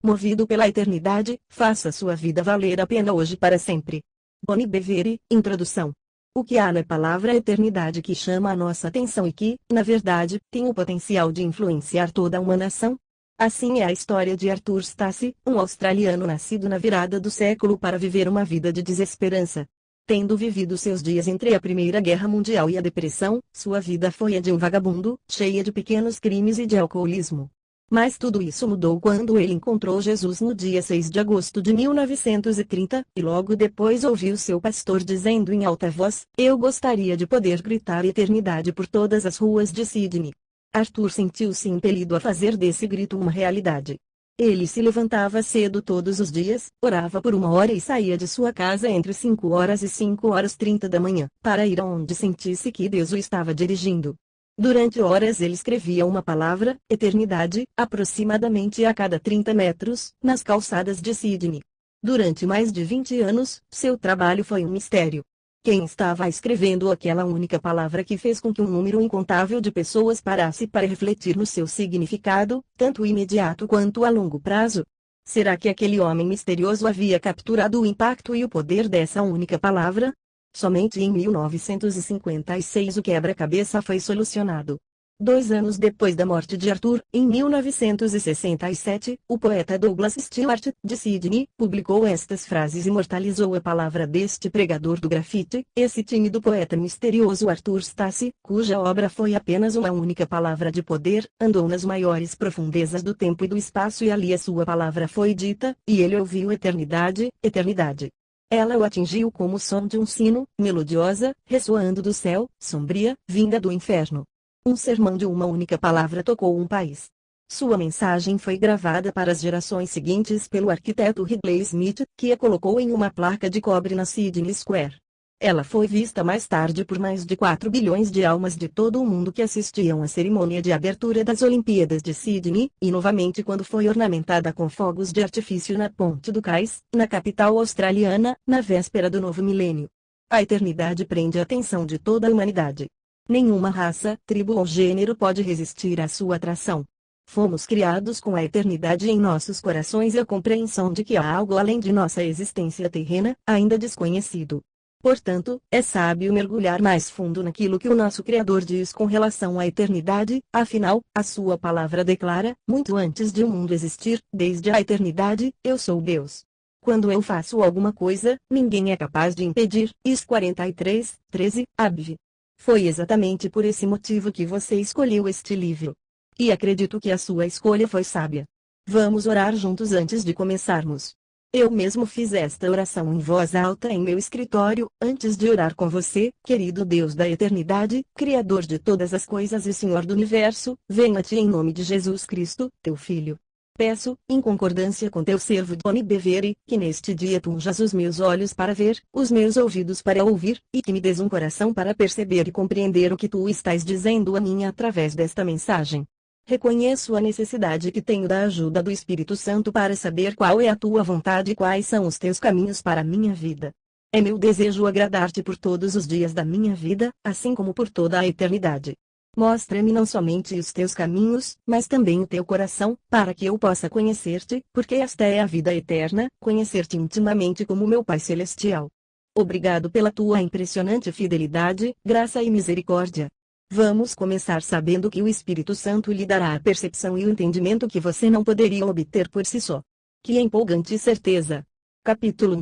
Movido pela eternidade, faça sua vida valer a pena hoje para sempre. Boni Bevere, Introdução. O que há na palavra eternidade que chama a nossa atenção e que, na verdade, tem o potencial de influenciar toda uma nação? Assim é a história de Arthur Stassi, um australiano nascido na virada do século para viver uma vida de desesperança. Tendo vivido seus dias entre a Primeira Guerra Mundial e a Depressão, sua vida foi a de um vagabundo, cheia de pequenos crimes e de alcoolismo. Mas tudo isso mudou quando ele encontrou Jesus no dia 6 de agosto de 1930, e logo depois ouviu seu pastor dizendo em alta voz: "Eu gostaria de poder gritar eternidade por todas as ruas de Sydney." Arthur sentiu-se impelido a fazer desse grito uma realidade. Ele se levantava cedo todos os dias, orava por 1 hora e saía de sua casa entre 5 horas e 5h30 da manhã, para ir aonde sentisse que Deus o estava dirigindo. Durante horas ele escrevia uma palavra, eternidade, aproximadamente a cada 30 metros, nas calçadas de Sydney. Durante mais de 20 anos, seu trabalho foi um mistério. Quem estava escrevendo aquela única palavra que fez com que um número incontável de pessoas parasse para refletir no seu significado, tanto imediato quanto a longo prazo? Será que aquele homem misterioso havia capturado o impacto e o poder dessa única palavra? Somente em 1956 o quebra-cabeça foi solucionado. 2 anos depois da morte de Arthur, em 1967, o poeta Douglas Stewart, de Sydney, publicou estas frases e imortalizou a palavra deste pregador do grafite, esse tímido poeta misterioso Arthur Stassi, cuja obra foi apenas uma única palavra de poder, andou nas maiores profundezas do tempo e do espaço e ali a sua palavra foi dita, e ele ouviu eternidade, eternidade. Ela o atingiu como o som de um sino, melodiosa, ressoando do céu, sombria, vinda do inferno. Um sermão de uma única palavra tocou um país. Sua mensagem foi gravada para as gerações seguintes pelo arquiteto Ridley Smith, que a colocou em uma placa de cobre na Sydney Square. Ela foi vista mais tarde por mais de 4 bilhões de almas de todo o mundo que assistiam à cerimônia de abertura das Olimpíadas de Sydney, e novamente quando foi ornamentada com fogos de artifício na Ponte do Cais, na capital australiana, na véspera do novo milênio. A eternidade prende a atenção de toda a humanidade. Nenhuma raça, tribo ou gênero pode resistir à sua atração. Fomos criados com a eternidade em nossos corações e a compreensão de que há algo além de nossa existência terrena, ainda desconhecido. Portanto, é sábio mergulhar mais fundo naquilo que o nosso Criador diz com relação à eternidade, afinal, a sua palavra declara, muito antes de o mundo existir, desde a eternidade, eu sou Deus. Quando eu faço alguma coisa, ninguém é capaz de impedir. Is 43, 13, Abv. Foi exatamente por esse motivo que você escolheu este livro. E acredito que a sua escolha foi sábia. Vamos orar juntos antes de começarmos. Eu mesmo fiz esta oração em voz alta em meu escritório, antes de orar com você, querido Deus da eternidade, Criador de todas as coisas e Senhor do universo, venho a Ti em nome de Jesus Cristo, Teu Filho. Peço, em concordância com Teu servo Boni Bevere, que neste dia Tu unjas os meus olhos para ver, os meus ouvidos para ouvir, e que me des um coração para perceber e compreender o que Tu estás dizendo a mim através desta mensagem. Reconheço a necessidade que tenho da ajuda do Espírito Santo para saber qual é a Tua vontade e quais são os Teus caminhos para a minha vida. É meu desejo agradar-Te por todos os dias da minha vida, assim como por toda a eternidade. Mostra-me não somente os Teus caminhos, mas também o Teu coração, para que eu possa conhecer-Te, porque esta é a vida eterna, conhecer-Te intimamente como meu Pai Celestial. Obrigado pela Tua impressionante fidelidade, graça e misericórdia. Vamos começar sabendo que o Espírito Santo lhe dará a percepção e o entendimento que você não poderia obter por si só. Que empolgante certeza! Capítulo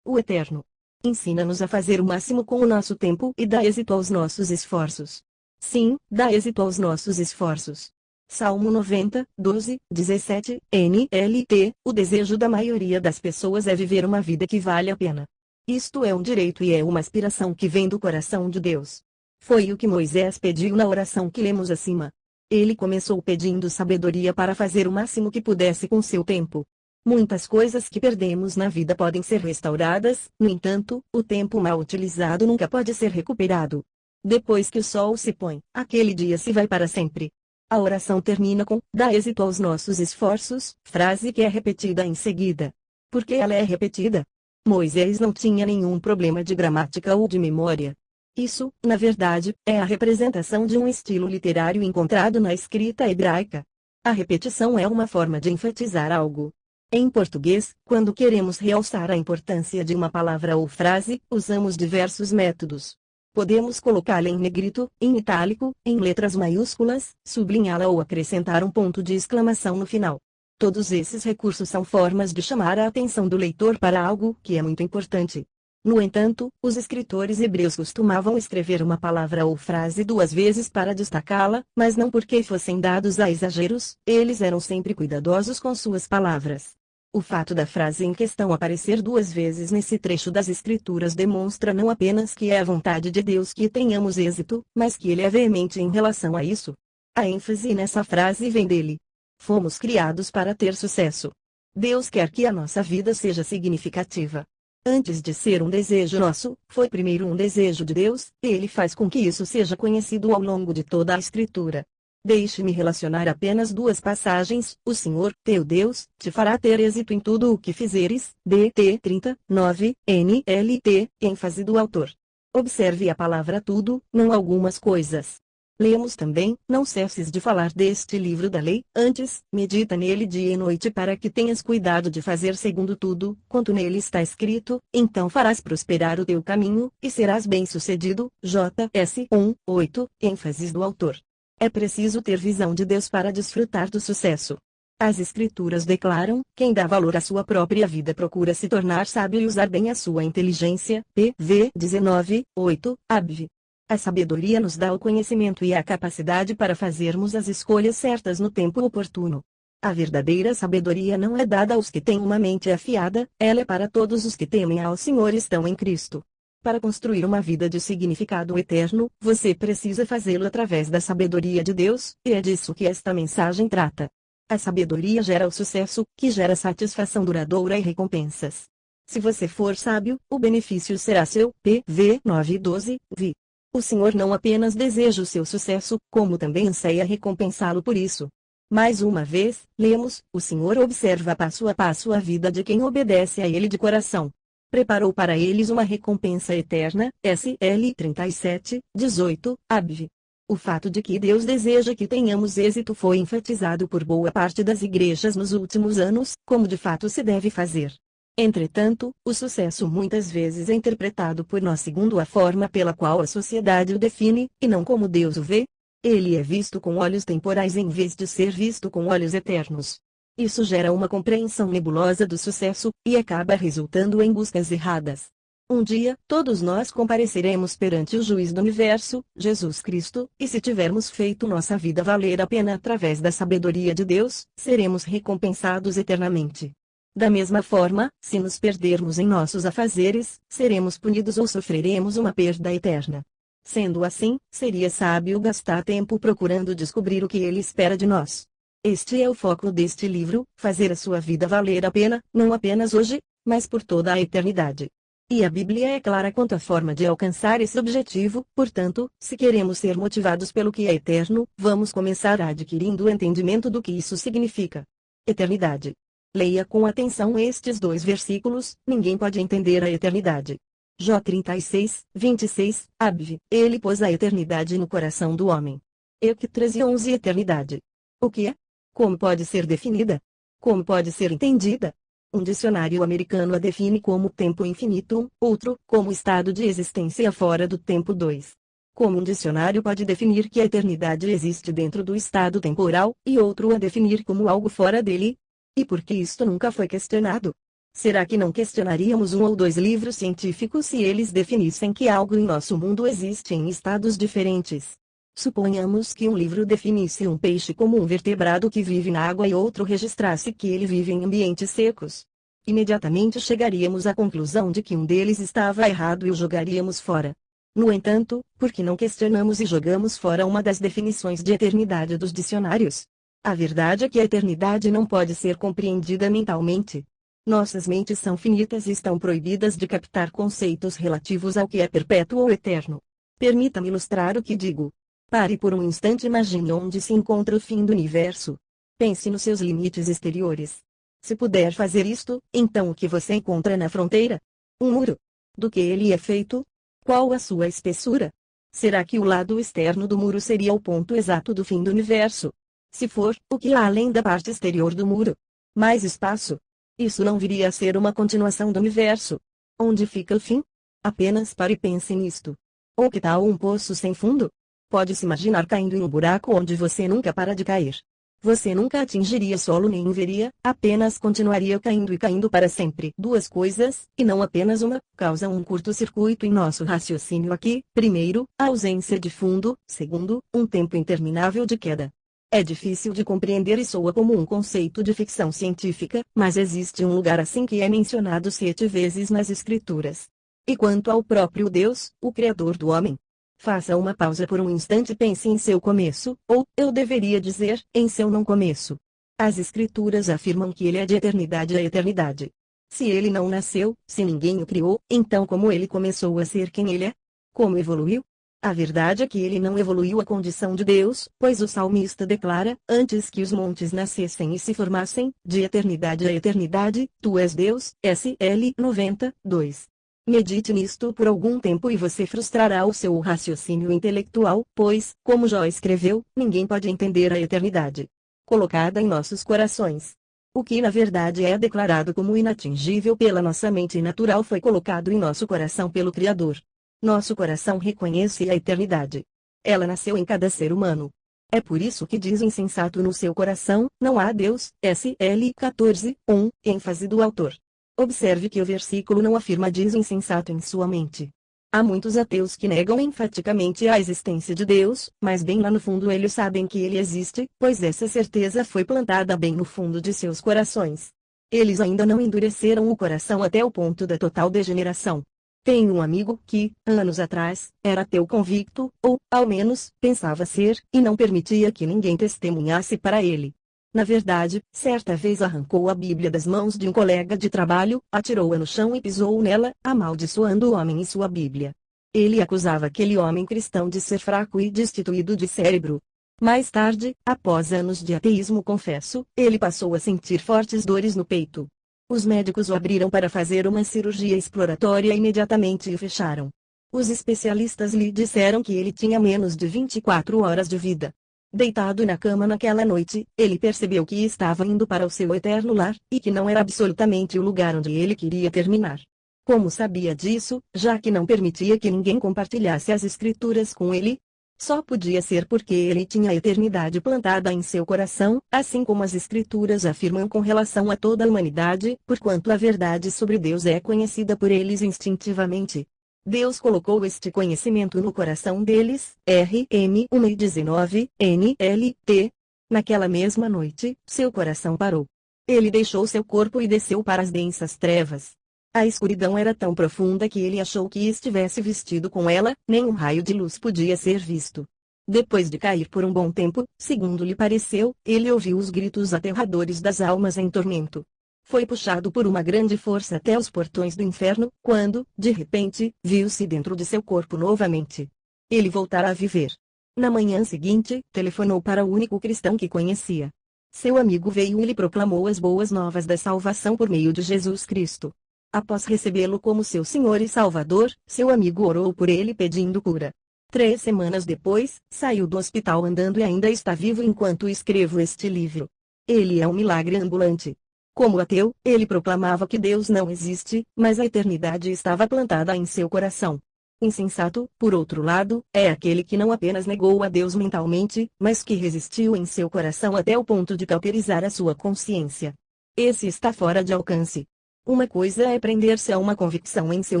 1. O Eterno. Ensina-nos a fazer o máximo com o nosso tempo e dá êxito aos nossos esforços. Sim, dá êxito aos nossos esforços. Salmo 90, 12, 17, NLT. O desejo da maioria das pessoas é viver uma vida que vale a pena. Isto é um direito e é uma aspiração que vem do coração de Deus. Foi o que Moisés pediu na oração que lemos acima. Ele começou pedindo sabedoria para fazer o máximo que pudesse com seu tempo. Muitas coisas que perdemos na vida podem ser restauradas, no entanto, o tempo mal utilizado nunca pode ser recuperado. Depois que o sol se põe, aquele dia se vai para sempre. A oração termina com: dá êxito aos nossos esforços, frase que é repetida em seguida. Por que ela é repetida? Moisés não tinha nenhum problema de gramática ou de memória. Isso, na verdade, é a representação de um estilo literário encontrado na escrita hebraica. A repetição é uma forma de enfatizar algo. Em português, quando queremos realçar a importância de uma palavra ou frase, usamos diversos métodos. Podemos colocá-la em negrito, em itálico, em letras maiúsculas, sublinhá-la ou acrescentar um ponto de exclamação no final. Todos esses recursos são formas de chamar a atenção do leitor para algo que é muito importante. No entanto, os escritores hebreus costumavam escrever uma palavra ou frase duas vezes para destacá-la, mas não porque fossem dados a exageros, eles eram sempre cuidadosos com suas palavras. O fato da frase em questão aparecer duas vezes nesse trecho das Escrituras demonstra não apenas que é a vontade de Deus que tenhamos êxito, mas que ele é veemente em relação a isso. A ênfase nessa frase vem dele. Fomos criados para ter sucesso. Deus quer que a nossa vida seja significativa. Antes de ser um desejo nosso, foi primeiro um desejo de Deus, e ele faz com que isso seja conhecido ao longo de toda a Escritura. Deixe-me relacionar apenas duas passagens. O Senhor, teu Deus, te fará ter êxito em tudo o que fizeres. DT 39, NLT, ênfase do autor. Observe a palavra tudo, não algumas coisas. Lemos também, não cesses de falar deste livro da lei, antes, medita nele dia e noite para que tenhas cuidado de fazer segundo tudo, quanto nele está escrito, então farás prosperar o teu caminho, e serás bem-sucedido. JS 1:8, ênfase do autor. É preciso ter visão de Deus para desfrutar do sucesso. As Escrituras declaram, quem dá valor à sua própria vida procura se tornar sábio e usar bem a sua inteligência. PV 19:8, ABV. A sabedoria nos dá o conhecimento e a capacidade para fazermos as escolhas certas no tempo oportuno. A verdadeira sabedoria não é dada aos que têm uma mente afiada, ela é para todos os que temem ao Senhor e estão em Cristo. Para construir uma vida de significado eterno, você precisa fazê-lo através da sabedoria de Deus, e é disso que esta mensagem trata. A sabedoria gera o sucesso, que gera satisfação duradoura e recompensas. Se você for sábio, o benefício será seu. PV 9:12, vi. O Senhor não apenas deseja o seu sucesso, como também anseia recompensá-lo por isso. Mais uma vez, lemos, o Senhor observa passo a passo a vida de quem obedece a Ele de coração. Preparou para eles uma recompensa eterna. SL 37:18, ABV. O fato de que Deus deseja que tenhamos êxito foi enfatizado por boa parte das igrejas nos últimos anos, como de fato se deve fazer. Entretanto, o sucesso muitas vezes é interpretado por nós segundo a forma pela qual a sociedade o define, e não como Deus o vê. Ele é visto com olhos temporais em vez de ser visto com olhos eternos. Isso gera uma compreensão nebulosa do sucesso, e acaba resultando em buscas erradas. Um dia, todos nós compareceremos perante o juiz do universo, Jesus Cristo, e se tivermos feito nossa vida valer a pena através da sabedoria de Deus, seremos recompensados eternamente. Da mesma forma, se nos perdermos em nossos afazeres, seremos punidos ou sofreremos uma perda eterna. Sendo assim, seria sábio gastar tempo procurando descobrir o que Ele espera de nós. Este é o foco deste livro, fazer a sua vida valer a pena, não apenas hoje, mas por toda a eternidade. E a Bíblia é clara quanto à forma de alcançar esse objetivo, portanto, se queremos ser motivados pelo que é eterno, vamos começar adquirindo o entendimento do que isso significa. Eternidade. Leia com atenção estes dois versículos, ninguém pode entender a eternidade. Jó 36:26, ABV, ele pôs a eternidade no coração do homem. Ec 13:11 Eternidade. O que é? Como pode ser definida? Como pode ser entendida? Um dicionário americano a define como tempo infinito, outro, como estado de existência fora do tempo. 2. Como um dicionário pode definir que a eternidade existe dentro do estado temporal, e outro a definir como algo fora dele? E por que isto nunca foi questionado? Será que não questionaríamos um ou dois livros científicos se eles definissem que algo em nosso mundo existe em estados diferentes? Suponhamos que um livro definisse um peixe como um vertebrado que vive na água e outro registrasse que ele vive em ambientes secos. Imediatamente chegaríamos à conclusão de que um deles estava errado e o jogaríamos fora. No entanto, por que não questionamos e jogamos fora uma das definições de eternidade dos dicionários? A verdade é que a eternidade não pode ser compreendida mentalmente. Nossas mentes são finitas e estão proibidas de captar conceitos relativos ao que é perpétuo ou eterno. Permita-me ilustrar o que digo. Pare por um instante e imagine onde se encontra o fim do universo. Pense nos seus limites exteriores. Se puder fazer isto, então o que você encontra na fronteira? Um muro. Do que ele é feito? Qual a sua espessura? Será que o lado externo do muro seria o ponto exato do fim do universo? Se for, o que há além da parte exterior do muro? Mais espaço? Isso não viria a ser uma continuação do universo. Onde fica o fim? Apenas pare e pense nisto. Ou que tal um poço sem fundo? Pode-se imaginar caindo em um buraco onde você nunca para de cair. Você nunca atingiria solo nem o veria, apenas continuaria caindo e caindo para sempre. Duas coisas, e não apenas uma, causam um curto-circuito em nosso raciocínio aqui. Primeiro, a ausência de fundo. Segundo, um tempo interminável de queda. É difícil de compreender e soa como um conceito de ficção científica, mas existe um lugar assim que é mencionado 7 vezes nas Escrituras. E quanto ao próprio Deus, o Criador do homem? Faça uma pausa por um instante e pense em seu começo, ou, eu deveria dizer, em seu não começo. As Escrituras afirmam que ele é de eternidade a eternidade. Se ele não nasceu, se ninguém o criou, então como ele começou a ser quem ele é? Como evoluiu? A verdade é que ele não evoluiu à condição de Deus, pois o salmista declara, antes que os montes nascessem e se formassem, de eternidade a eternidade, tu és Deus, SL 92. Medite nisto por algum tempo e você frustrará o seu raciocínio intelectual, pois, como Jó escreveu, ninguém pode entender a eternidade colocada em nossos corações. O que na verdade é declarado como inatingível pela nossa mente natural foi colocado em nosso coração pelo Criador. Nosso coração reconhece a eternidade. Ela nasceu em cada ser humano. É por isso que diz o insensato no seu coração, não há Deus, SL 14, 1, ênfase do autor. Observe que o versículo não afirma diz o insensato em sua mente. Há muitos ateus que negam enfaticamente a existência de Deus, mas bem lá no fundo eles sabem que ele existe, pois essa certeza foi plantada bem no fundo de seus corações. Eles ainda não endureceram o coração até o ponto da total degeneração. Tenho um amigo que, anos atrás, era ateu convicto, ou, ao menos, pensava ser, e não permitia que ninguém testemunhasse para ele. Na verdade, certa vez arrancou a Bíblia das mãos de um colega de trabalho, atirou-a no chão e pisou nela, amaldiçoando o homem e sua Bíblia. Ele acusava aquele homem cristão de ser fraco e destituído de cérebro. Mais tarde, após anos de ateísmo confesso, ele passou a sentir fortes dores no peito. Os médicos o abriram para fazer uma cirurgia exploratória imediatamente e o fecharam. Os especialistas lhe disseram que ele tinha menos de 24 horas de vida. Deitado na cama naquela noite, ele percebeu que estava indo para o seu eterno lar, e que não era absolutamente o lugar onde ele queria terminar. Como sabia disso, já que não permitia que ninguém compartilhasse as escrituras com ele? Só podia ser porque ele tinha a eternidade plantada em seu coração, assim como as escrituras afirmam com relação a toda a humanidade, porquanto a verdade sobre Deus é conhecida por eles instintivamente. Deus colocou este conhecimento no coração deles, RM 1:19, NLT. Naquela mesma noite, seu coração parou. Ele deixou seu corpo e desceu para as densas trevas. A escuridão era tão profunda que ele achou que estivesse vestido com ela, nem um raio de luz podia ser visto. Depois de cair por um bom tempo, segundo lhe pareceu, ele ouviu os gritos aterradores das almas em tormento. Foi puxado por uma grande força até os portões do inferno, quando, de repente, viu-se dentro de seu corpo novamente. Ele voltara a viver. Na manhã seguinte, telefonou para o único cristão que conhecia. Seu amigo veio e lhe proclamou as boas novas da salvação por meio de Jesus Cristo. Após recebê-lo como seu Senhor e Salvador, seu amigo orou por ele pedindo cura. 3 semanas depois, saiu do hospital andando e ainda está vivo enquanto escrevo este livro. Ele é um milagre ambulante. Como ateu, ele proclamava que Deus não existe, mas a eternidade estava plantada em seu coração. Insensato, por outro lado, é aquele que não apenas negou a Deus mentalmente, mas que resistiu em seu coração até o ponto de cauterizar a sua consciência. Esse está fora de alcance. Uma coisa é prender-se a uma convicção em seu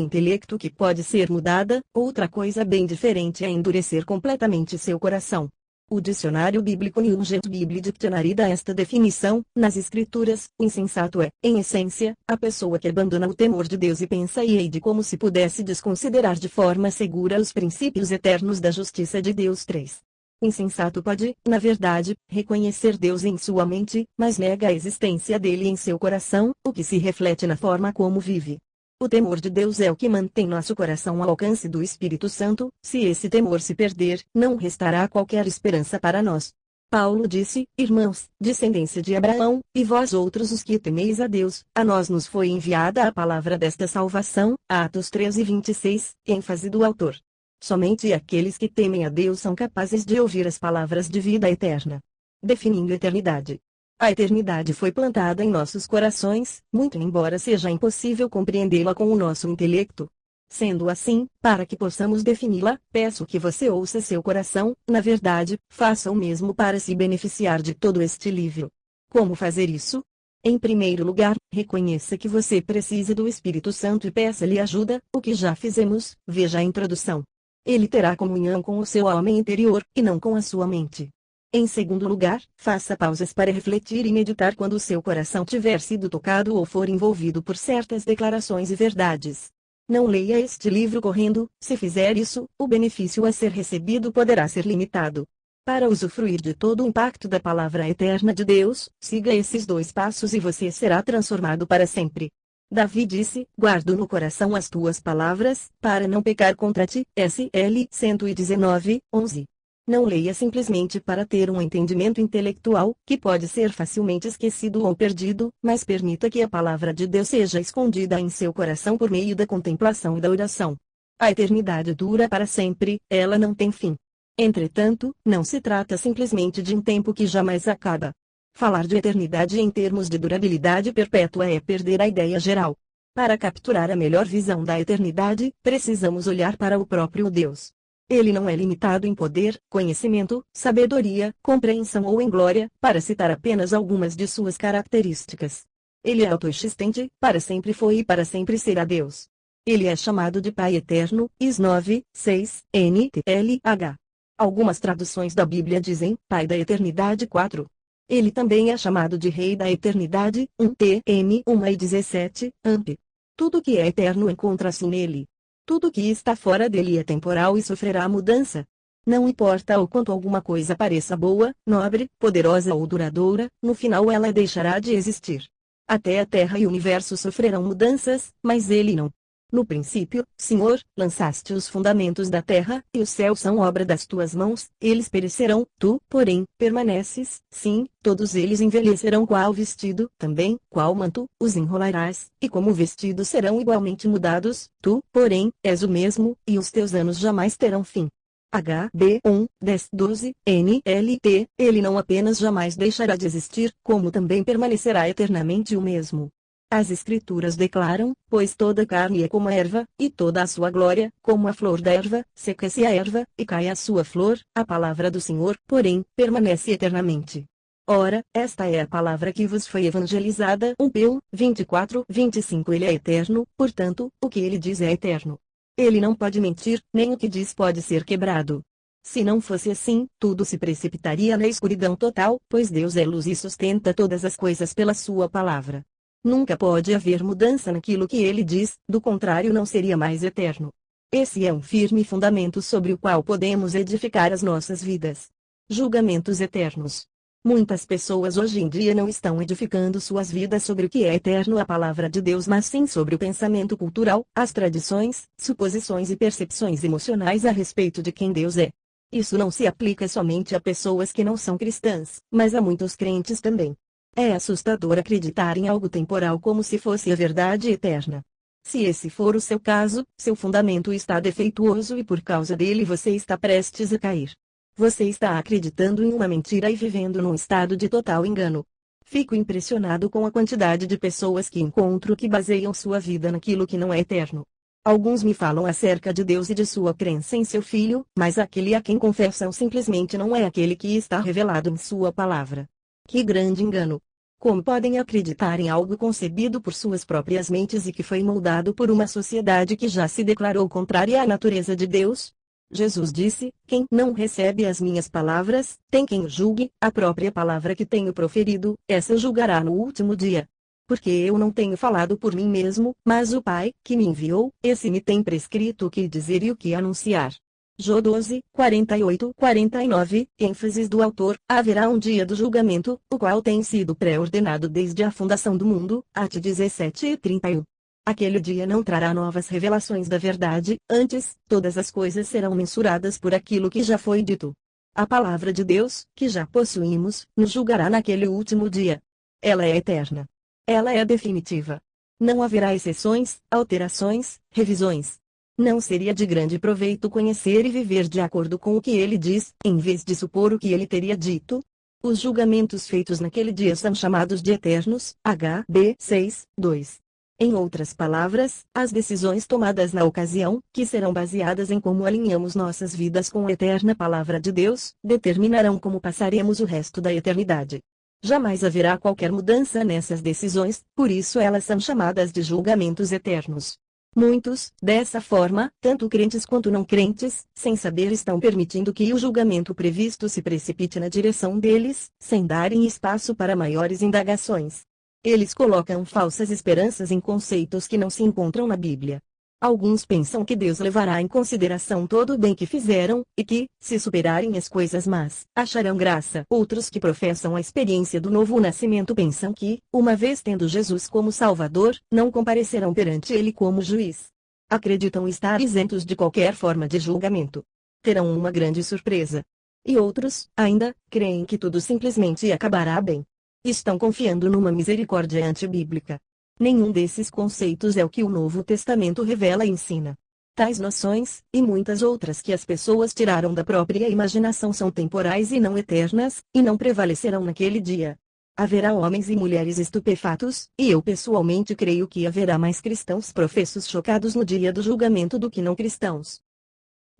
intelecto que pode ser mudada, outra coisa bem diferente é endurecer completamente seu coração. O dicionário bíblico Nugent Bible Dictionary dá esta definição: nas escrituras, o insensato é, em essência, a pessoa que abandona o temor de Deus e pensa e age como se pudesse desconsiderar de forma segura os princípios eternos da justiça de Deus. 3. O insensato pode, na verdade, reconhecer Deus em sua mente, mas nega a existência dele em seu coração, o que se reflete na forma como vive. O temor de Deus é o que mantém nosso coração ao alcance do Espírito Santo. Se esse temor se perder, não restará qualquer esperança para nós. Paulo disse: irmãos, descendência de Abraão, e vós outros os que temeis a Deus, a nós nos foi enviada a palavra desta salvação. Atos 13:26, ênfase do autor. Somente aqueles que temem a Deus são capazes de ouvir as palavras de vida eterna. Definindo eternidade. A eternidade foi plantada em nossos corações, muito embora seja impossível compreendê-la com o nosso intelecto. Sendo assim, para que possamos defini-la, peço que você ouça seu coração, na verdade, faça o mesmo para se beneficiar de todo este livro. Como fazer isso? Em primeiro lugar, reconheça que você precisa do Espírito Santo e peça-lhe ajuda, o que já fizemos, veja a introdução. Ele terá comunhão com o seu homem interior, e não com a sua mente. Em segundo lugar, faça pausas para refletir e meditar quando o seu coração tiver sido tocado ou for envolvido por certas declarações e verdades. Não leia este livro correndo, se fizer isso, o benefício a ser recebido poderá ser limitado. Para usufruir de todo o impacto da palavra eterna de Deus, siga esses 2 passos e você será transformado para sempre. Davi disse: guardo no coração as tuas palavras, para não pecar contra ti. SL 119, 11. Não leia simplesmente para ter um entendimento intelectual, que pode ser facilmente esquecido ou perdido, mas permita que a palavra de Deus seja escondida em seu coração por meio da contemplação e da oração. A eternidade dura para sempre, ela não tem fim. Entretanto, não se trata simplesmente de um tempo que jamais acaba. Falar de eternidade em termos de durabilidade perpétua é perder a ideia geral. Para capturar a melhor visão da eternidade, precisamos olhar para o próprio Deus. Ele não é limitado em poder, conhecimento, sabedoria, compreensão ou em glória, para citar apenas algumas de suas características. Ele é autoexistente, para sempre foi e para sempre será Deus. Ele é chamado de Pai Eterno, Is 9, 6, NTLH. Algumas traduções da Bíblia dizem, Pai da Eternidade 4. Ele também é chamado de Rei da Eternidade, 1 TM 1 e 17, AMP. Tudo que é eterno encontra-se nele. Tudo que está fora dele é temporal e sofrerá mudança. Não importa o quanto alguma coisa pareça boa, nobre, poderosa ou duradoura, no final ela deixará de existir. Até a Terra e o Universo sofrerão mudanças, mas ele não. No princípio, Senhor, lançaste os fundamentos da terra, e os céus são obra das tuas mãos, eles perecerão, tu, porém, permaneces, sim, todos eles envelhecerão qual vestido, também, qual manto, os enrolarás, e como vestido serão igualmente mudados, tu, porém, és o mesmo, e os teus anos jamais terão fim. HB 1, 10, 12, NLT, ele não apenas jamais deixará de existir, como também permanecerá eternamente o mesmo. As Escrituras declaram, pois toda carne é como a erva, e toda a sua glória, como a flor da erva, seca-se a erva, e cai a sua flor, a palavra do Senhor, porém, permanece eternamente. Ora, esta é a palavra que vos foi evangelizada. 1 Peu 24, 25. Ele é eterno, portanto, o que ele diz é eterno. Ele não pode mentir, nem o que diz pode ser quebrado. Se não fosse assim, tudo se precipitaria na escuridão total, pois Deus é luz e sustenta todas as coisas pela sua palavra. Nunca pode haver mudança naquilo que ele diz, do contrário não seria mais eterno. Esse é um firme fundamento sobre o qual podemos edificar as nossas vidas. Julgamentos eternos. Muitas pessoas hoje em dia não estão edificando suas vidas sobre o que é eterno, a palavra de Deus, mas sim sobre o pensamento cultural, as tradições, suposições e percepções emocionais a respeito de quem Deus é. Isso não se aplica somente a pessoas que não são cristãs, mas a muitos crentes também. É assustador acreditar em algo temporal como se fosse a verdade eterna. Se esse for o seu caso, seu fundamento está defeituoso e por causa dele você está prestes a cair. Você está acreditando em uma mentira e vivendo num estado de total engano. Fico impressionado com a quantidade de pessoas que encontro que baseiam sua vida naquilo que não é eterno. Alguns me falam acerca de Deus e de sua crença em seu Filho, mas aquele a quem confessam simplesmente não é aquele que está revelado em sua palavra. Que grande engano! Como podem acreditar em algo concebido por suas próprias mentes e que foi moldado por uma sociedade que já se declarou contrária à natureza de Deus? Jesus disse: quem não recebe as minhas palavras, tem quem o julgue, a própria palavra que tenho proferido, essa julgará no último dia. Porque eu não tenho falado por mim mesmo, mas o Pai, que me enviou, esse me tem prescrito o que dizer e o que anunciar. Jó 12, 48, 49, ênfases do autor: haverá um dia do julgamento, o qual tem sido pré-ordenado desde a fundação do mundo, At 17 e 31. Aquele dia não trará novas revelações da verdade, antes, todas as coisas serão mensuradas por aquilo que já foi dito. A palavra de Deus, que já possuímos, nos julgará naquele último dia. Ela é eterna. Ela é definitiva. Não haverá exceções, alterações, revisões. Não seria de grande proveito conhecer e viver de acordo com o que ele diz, em vez de supor o que ele teria dito? Os julgamentos feitos naquele dia são chamados de eternos, HB 6:2. Em outras palavras, as decisões tomadas na ocasião, que serão baseadas em como alinhamos nossas vidas com a eterna palavra de Deus, determinarão como passaremos o resto da eternidade. Jamais haverá qualquer mudança nessas decisões, por isso elas são chamadas de julgamentos eternos. Muitos, dessa forma, tanto crentes quanto não crentes, sem saber estão permitindo que o julgamento previsto se precipite na direção deles, sem darem espaço para maiores indagações. Eles colocam falsas esperanças em conceitos que não se encontram na Bíblia. Alguns pensam que Deus levará em consideração todo o bem que fizeram, e que, se superarem as coisas más, acharão graça. Outros que professam a experiência do novo nascimento pensam que, uma vez tendo Jesus como Salvador, não comparecerão perante Ele como juiz. Acreditam estar isentos de qualquer forma de julgamento. Terão uma grande surpresa. E outros, ainda, creem que tudo simplesmente acabará bem. Estão confiando numa misericórdia antibíblica. Nenhum desses conceitos é o que o Novo Testamento revela e ensina. Tais noções, e muitas outras que as pessoas tiraram da própria imaginação são temporais e não eternas, e não prevalecerão naquele dia. Haverá homens e mulheres estupefatos, e eu pessoalmente creio que haverá mais cristãos professos chocados no dia do julgamento do que não cristãos.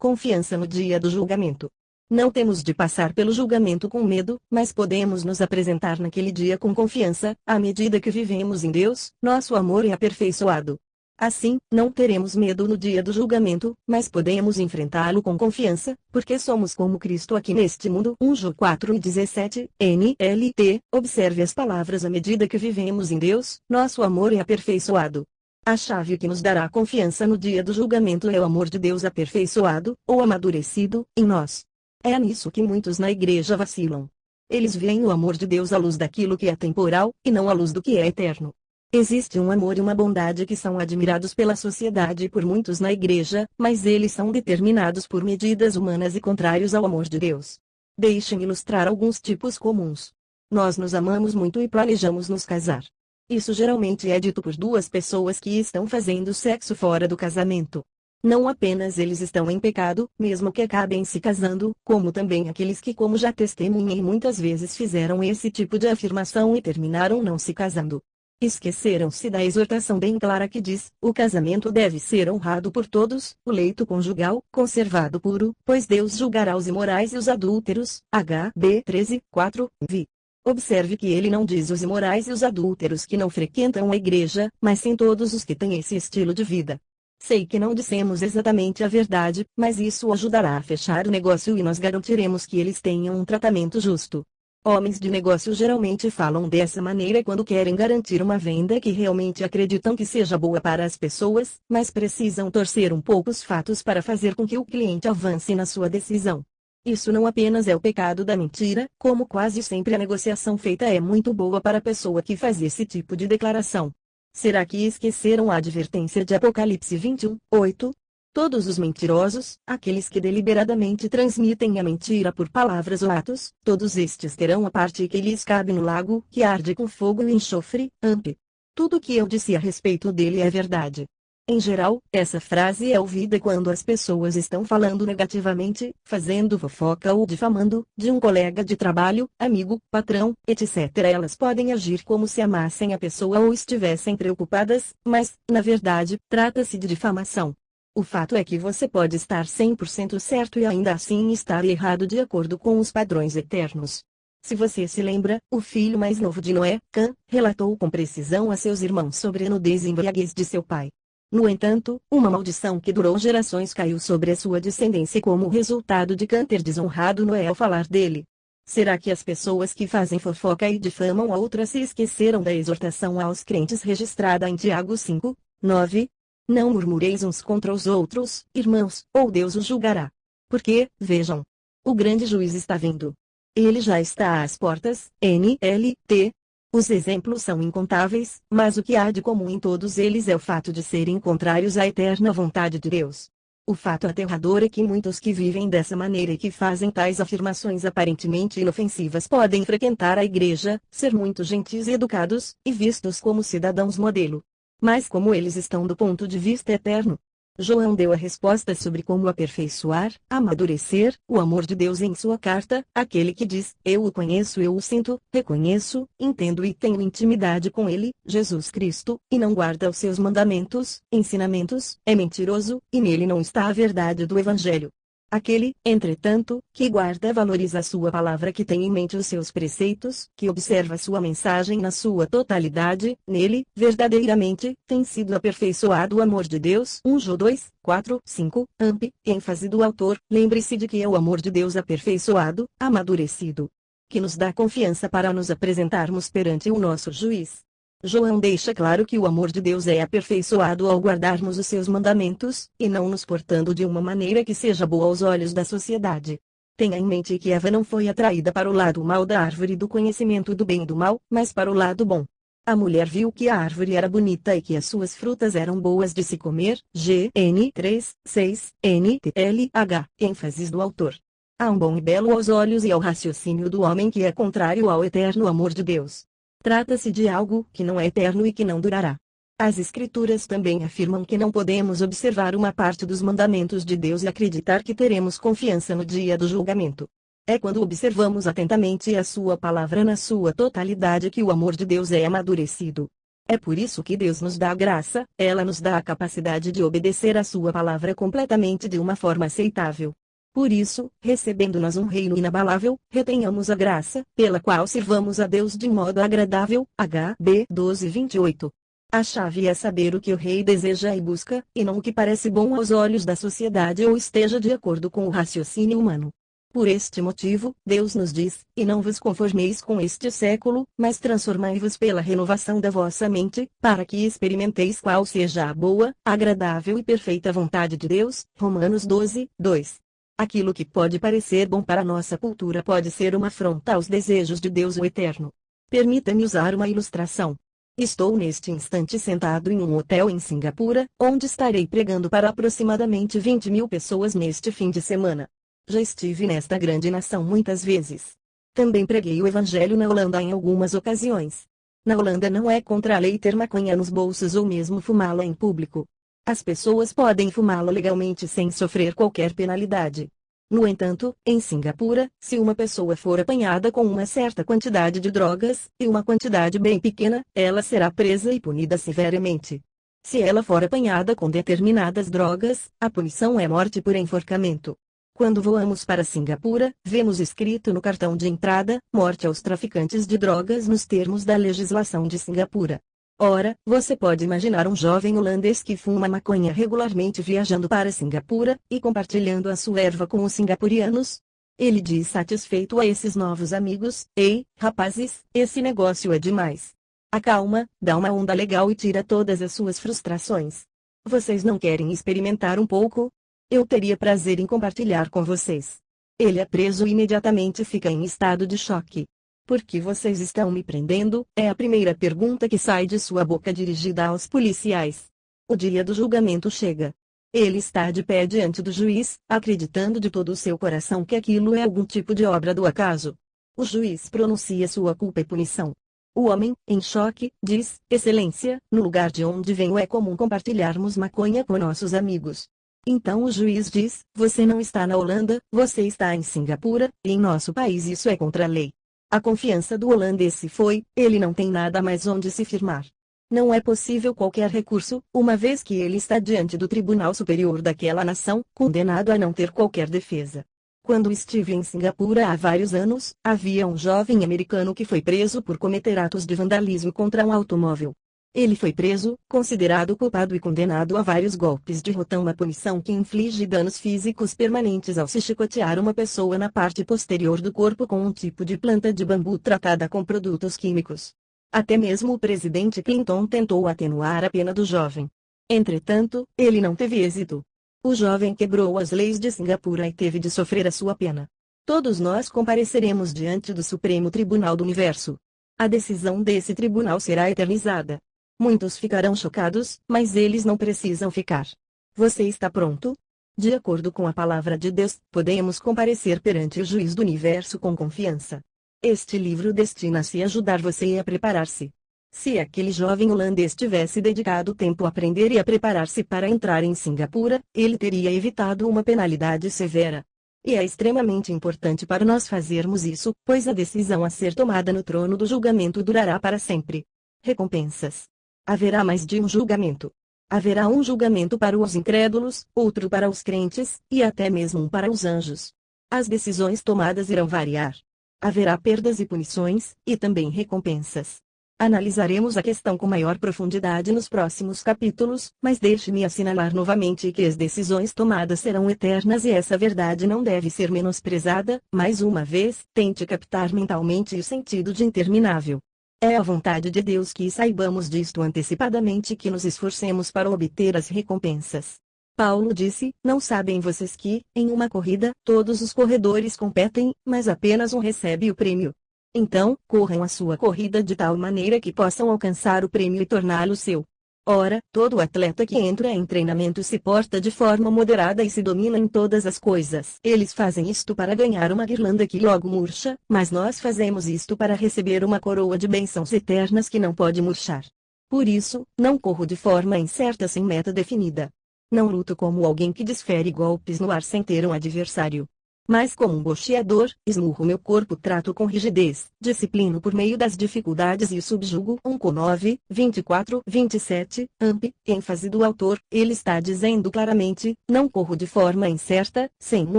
Confiança no dia do julgamento. Não temos de passar pelo julgamento com medo, mas podemos nos apresentar naquele dia com confiança, à medida que vivemos em Deus, nosso amor é aperfeiçoado. Assim, não teremos medo no dia do julgamento, mas podemos enfrentá-lo com confiança, porque somos como Cristo aqui neste mundo. 1 João 4:17, NLT, observe as palavras à medida que vivemos em Deus, nosso amor é aperfeiçoado. A chave que nos dará confiança no dia do julgamento é o amor de Deus aperfeiçoado, ou amadurecido, em nós. É nisso que muitos na igreja vacilam. Eles veem o amor de Deus à luz daquilo que é temporal, e não à luz do que é eterno. Existe um amor e uma bondade que são admirados pela sociedade e por muitos na igreja, mas eles são determinados por medidas humanas e contrários ao amor de Deus. Deixem-me ilustrar alguns tipos comuns. Nós nos amamos muito e planejamos nos casar. Isso geralmente é dito por duas pessoas que estão fazendo sexo fora do casamento. Não apenas eles estão em pecado, mesmo que acabem se casando, como também aqueles que, como já testemunhei, muitas vezes fizeram esse tipo de afirmação e terminaram não se casando. Esqueceram-se da exortação bem clara que diz: o casamento deve ser honrado por todos, o leito conjugal, conservado puro, pois Deus julgará os imorais e os adúlteros. HB 13:4, vi. Observe que ele não diz os imorais e os adúlteros que não frequentam a igreja, mas sim todos os que têm esse estilo de vida. Sei que não dissemos exatamente a verdade, mas isso ajudará a fechar o negócio e nós garantiremos que eles tenham um tratamento justo. Homens de negócio geralmente falam dessa maneira quando querem garantir uma venda que realmente acreditam que seja boa para as pessoas, mas precisam torcer um pouco os fatos para fazer com que o cliente avance na sua decisão. Isso não apenas é o pecado da mentira, como quase sempre a negociação feita é muito boa para a pessoa que faz esse tipo de declaração. Será que esqueceram a advertência de Apocalipse 21:8? Todos os mentirosos, aqueles que deliberadamente transmitem a mentira por palavras ou atos, todos estes terão a parte que lhes cabe no lago, que arde com fogo e enxofre, Amp. Tudo o que eu disse a respeito dele é verdade. Em geral, essa frase é ouvida quando as pessoas estão falando negativamente, fazendo fofoca ou difamando, de um colega de trabalho, amigo, patrão, etc. Elas podem agir como se amassem a pessoa ou estivessem preocupadas, mas, na verdade, trata-se de difamação. O fato é que você pode estar 100% certo e ainda assim estar errado de acordo com os padrões eternos. Se você se lembra, o filho mais novo de Noé, Cã, relatou com precisão a seus irmãos sobre a nudez e embriaguez de seu pai. No entanto, uma maldição que durou gerações caiu sobre a sua descendência como resultado de Cã ter desonrado Noé ao falar dele. Será que as pessoas que fazem fofoca e difamam a outras se esqueceram da exortação aos crentes registrada em Tiago 5:9? Não murmureis uns contra os outros, irmãos, ou Deus os julgará. Porque, vejam, o grande juiz está vindo. Ele já está às portas, NLT. Os exemplos são incontáveis, mas o que há de comum em todos eles é o fato de serem contrários à eterna vontade de Deus. O fato aterrador é que muitos que vivem dessa maneira e que fazem tais afirmações aparentemente inofensivas podem frequentar a igreja, ser muito gentis e educados, e vistos como cidadãos modelo. Mas como eles estão do ponto de vista eterno? João deu a resposta sobre como aperfeiçoar, amadurecer, o amor de Deus em sua carta. Aquele que diz, eu o conheço, eu o sinto, reconheço, entendo e tenho intimidade com ele, Jesus Cristo, e não guarda os seus mandamentos, ensinamentos, é mentiroso, e nele não está a verdade do Evangelho. Aquele, entretanto, que guarda e valoriza a sua palavra, que tem em mente os seus preceitos, que observa sua mensagem na sua totalidade, nele, verdadeiramente, tem sido aperfeiçoado o amor de Deus. 1 João 2, 4, 5, amp, ênfase do autor, lembre-se de que é o amor de Deus aperfeiçoado, amadurecido, que nos dá confiança para nos apresentarmos perante o nosso juiz. João deixa claro que o amor de Deus é aperfeiçoado ao guardarmos os seus mandamentos, e não nos portando de uma maneira que seja boa aos olhos da sociedade. Tenha em mente que Eva não foi atraída para o lado mal da árvore do conhecimento do bem e do mal, mas para o lado bom. A mulher viu que a árvore era bonita e que as suas frutas eram boas de se comer. GN 3, 6, NTLH, ênfases do autor. Há um bom e belo aos olhos e ao raciocínio do homem que é contrário ao eterno amor de Deus. Trata-se de algo que não é eterno e que não durará. As Escrituras também afirmam que não podemos observar uma parte dos mandamentos de Deus e acreditar que teremos confiança no dia do julgamento. É quando observamos atentamente a sua palavra na sua totalidade que o amor de Deus é amadurecido. É por isso que Deus nos dá a graça, ela nos dá a capacidade de obedecer a sua palavra completamente de uma forma aceitável. Por isso, recebendo nós um reino inabalável, retenhamos a graça, pela qual sirvamos a Deus de modo agradável. HB 12:28. A chave é saber o que o rei deseja e busca, e não o que parece bom aos olhos da sociedade ou esteja de acordo com o raciocínio humano. Por este motivo, Deus nos diz, e não vos conformeis com este século, mas transformai-vos pela renovação da vossa mente, para que experimenteis qual seja a boa, agradável e perfeita vontade de Deus. Romanos 12, 2. Aquilo que pode parecer bom para nossa cultura pode ser uma afronta aos desejos de Deus o Eterno. Permita-me usar uma ilustração. Estou neste instante sentado em um hotel em Singapura, onde estarei pregando para aproximadamente 20.000 pessoas neste fim de semana. Já estive nesta grande nação muitas vezes. Também preguei o Evangelho na Holanda em algumas ocasiões. Na Holanda não é contra a lei ter maconha nos bolsos ou mesmo fumá-la em público. As pessoas podem fumá-la legalmente sem sofrer qualquer penalidade. No entanto, em Singapura, se uma pessoa for apanhada com uma certa quantidade de drogas, e uma quantidade bem pequena, ela será presa e punida severamente. Se ela for apanhada com determinadas drogas, a punição é morte por enforcamento. Quando voamos para Singapura, vemos escrito no cartão de entrada, morte aos traficantes de drogas nos termos da legislação de Singapura. Ora, você pode imaginar um jovem holandês que fuma maconha regularmente viajando para Singapura, e compartilhando a sua erva com os singapurianos? Ele diz satisfeito a esses novos amigos, ei, rapazes, esse negócio é demais. Acalma, dá uma onda legal e tira todas as suas frustrações. Vocês não querem experimentar um pouco? Eu teria prazer em compartilhar com vocês. Ele é preso e imediatamente fica em estado de choque. Por que vocês estão me prendendo? É a primeira pergunta que sai de sua boca dirigida aos policiais. O dia do julgamento chega. Ele está de pé diante do juiz, acreditando de todo o seu coração que aquilo é algum tipo de obra do acaso. O juiz pronuncia sua culpa e punição. O homem, em choque, diz, Excelência, no lugar de onde venho é comum compartilharmos maconha com nossos amigos. Então o juiz diz, você não está na Holanda, você está em Singapura, e em nosso país isso é contra a lei. A confiança do holandês se foi, ele não tem nada mais onde se firmar. Não é possível qualquer recurso, uma vez que ele está diante do Tribunal Superior daquela nação, condenado a não ter qualquer defesa. Quando estive em Singapura há vários anos, havia um jovem americano que foi preso por cometer atos de vandalismo contra um automóvel. Ele foi preso, considerado culpado e condenado a vários golpes de rotão, uma punição que inflige danos físicos permanentes ao se chicotear uma pessoa na parte posterior do corpo com um tipo de planta de bambu tratada com produtos químicos. Até mesmo o presidente Clinton tentou atenuar a pena do jovem. Entretanto, ele não teve êxito. O jovem quebrou as leis de Singapura e teve de sofrer a sua pena. Todos nós compareceremos diante do Supremo Tribunal do Universo. A decisão desse tribunal será eternizada. Muitos ficarão chocados, mas eles não precisam ficar. Você está pronto? De acordo com a palavra de Deus, podemos comparecer perante o juiz do universo com confiança. Este livro destina-se a ajudar você a preparar-se. Se aquele jovem holandês tivesse dedicado tempo a aprender e a preparar-se para entrar em Singapura, ele teria evitado uma penalidade severa. E é extremamente importante para nós fazermos isso, pois a decisão a ser tomada no trono do julgamento durará para sempre. Recompensas. Haverá mais de um julgamento. Haverá um julgamento para os incrédulos, outro para os crentes, e até mesmo um para os anjos. As decisões tomadas irão variar. Haverá perdas e punições, e também recompensas. Analisaremos a questão com maior profundidade nos próximos capítulos, mas deixe-me assinalar novamente que as decisões tomadas serão eternas e essa verdade não deve ser menosprezada. Mais uma vez, tente captar mentalmente o sentido de interminável. É a vontade de Deus que saibamos disto antecipadamente e que nos esforcemos para obter as recompensas. Paulo disse: não sabem vocês que, em uma corrida, todos os corredores competem, mas apenas um recebe o prêmio. Então, corram a sua corrida de tal maneira que possam alcançar o prêmio e torná-lo seu. Ora, todo atleta que entra em treinamento se porta de forma moderada e se domina em todas as coisas. Eles fazem isto para ganhar uma guirlanda que logo murcha, mas nós fazemos isto para receber uma coroa de bênçãos eternas que não pode murchar. Por isso, não corro de forma incerta sem meta definida. Não luto como alguém que desfere golpes no ar sem ter um adversário. Mas como um boxeador, esmurro meu corpo, trato com rigidez, disciplino por meio das dificuldades e o subjugo. 1 com 9, 24, 27, amp, ênfase do autor, ele está dizendo claramente, não corro de forma incerta, sem um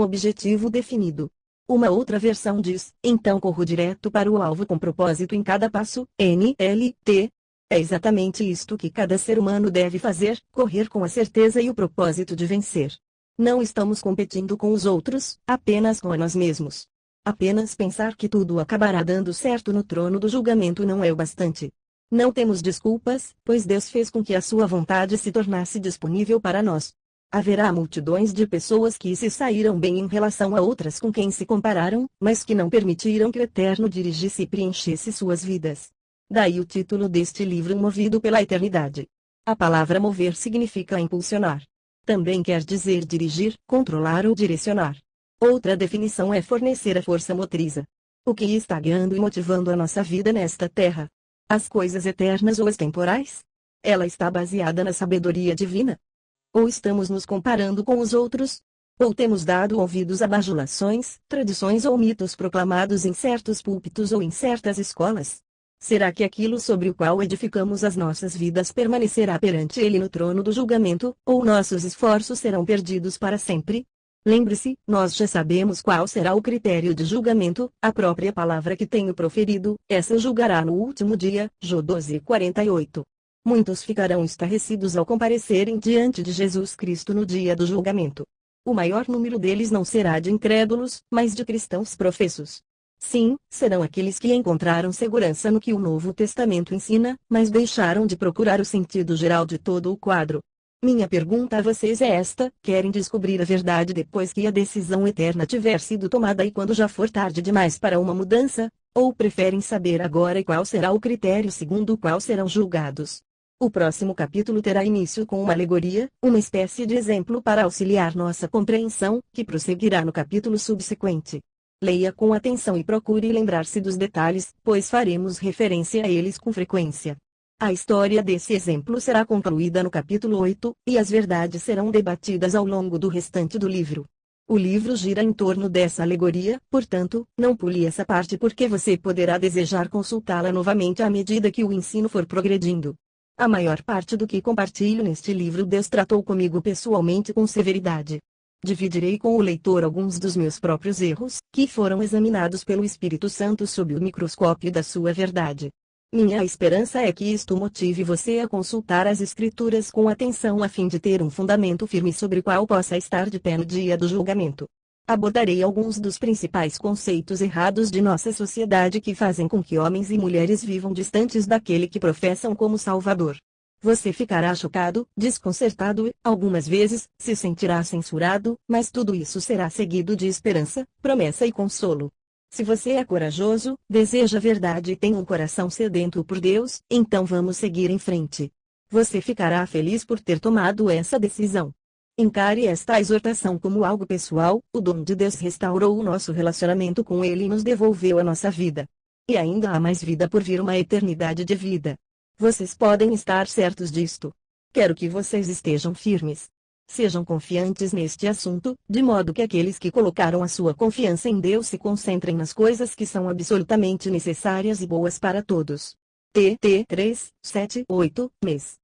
objetivo definido. Uma outra versão diz, então corro direto para o alvo com propósito em cada passo, NLT. É exatamente isto que cada ser humano deve fazer, correr com a certeza e o propósito de vencer. Não estamos competindo com os outros, apenas com nós mesmos. Apenas pensar que tudo acabará dando certo no trono do julgamento não é o bastante. Não temos desculpas, pois Deus fez com que a sua vontade se tornasse disponível para nós. Haverá multidões de pessoas que se saíram bem em relação a outras com quem se compararam, mas que não permitiram que o Eterno dirigisse e preenchesse suas vidas. Daí o título deste livro, Movido pela Eternidade. A palavra mover significa impulsionar. Também quer dizer dirigir, controlar ou direcionar. Outra definição é fornecer a força motriza. O que está guiando e motivando a nossa vida nesta terra? As coisas eternas ou as temporais? Ela está baseada na sabedoria divina? Ou estamos nos comparando com os outros? Ou temos dado ouvidos a bajulações, tradições ou mitos proclamados em certos púlpitos ou em certas escolas? Será que aquilo sobre o qual edificamos as nossas vidas permanecerá perante Ele no trono do julgamento, ou nossos esforços serão perdidos para sempre? Lembre-se, nós já sabemos qual será o critério de julgamento, a própria palavra que tenho proferido, essa julgará no último dia, Jó 12:48. Muitos ficarão estarrecidos ao comparecerem diante de Jesus Cristo no dia do julgamento. O maior número deles não será de incrédulos, mas de cristãos professos. Sim, serão aqueles que encontraram segurança no que o Novo Testamento ensina, mas deixaram de procurar o sentido geral de todo o quadro. Minha pergunta a vocês é esta: querem descobrir a verdade depois que a decisão eterna tiver sido tomada e quando já for tarde demais para uma mudança? Ou preferem saber agora qual será o critério segundo o qual serão julgados? O próximo capítulo terá início com uma alegoria, uma espécie de exemplo para auxiliar nossa compreensão, que prosseguirá no capítulo subsequente. Leia com atenção e procure lembrar-se dos detalhes, pois faremos referência a eles com frequência. A história desse exemplo será concluída no capítulo 8, e as verdades serão debatidas ao longo do restante do livro. O livro gira em torno dessa alegoria, portanto, não pule essa parte porque você poderá desejar consultá-la novamente à medida que o ensino for progredindo. A maior parte do que compartilho neste livro Deus tratou comigo pessoalmente com severidade. Dividirei com o leitor alguns dos meus próprios erros, que foram examinados pelo Espírito Santo sob o microscópio da sua verdade. Minha esperança é que isto motive você a consultar as Escrituras com atenção a fim de ter um fundamento firme sobre o qual possa estar de pé no dia do julgamento. Abordarei alguns dos principais conceitos errados de nossa sociedade que fazem com que homens e mulheres vivam distantes daquele que professam como Salvador. Você ficará chocado, desconcertado e, algumas vezes, se sentirá censurado, mas tudo isso será seguido de esperança, promessa e consolo. Se você é corajoso, deseja a verdade e tem um coração sedento por Deus, então vamos seguir em frente. Você ficará feliz por ter tomado essa decisão. Encare esta exortação como algo pessoal, o dom de Deus restaurou o nosso relacionamento com Ele e nos devolveu a nossa vida. E ainda há mais vida por vir, uma eternidade de vida. Vocês podem estar certos disto. Quero que vocês estejam firmes. Sejam confiantes neste assunto, de modo que aqueles que colocaram a sua confiança em Deus se concentrem nas coisas que são absolutamente necessárias e boas para todos. TT 3, 7, 8, mês.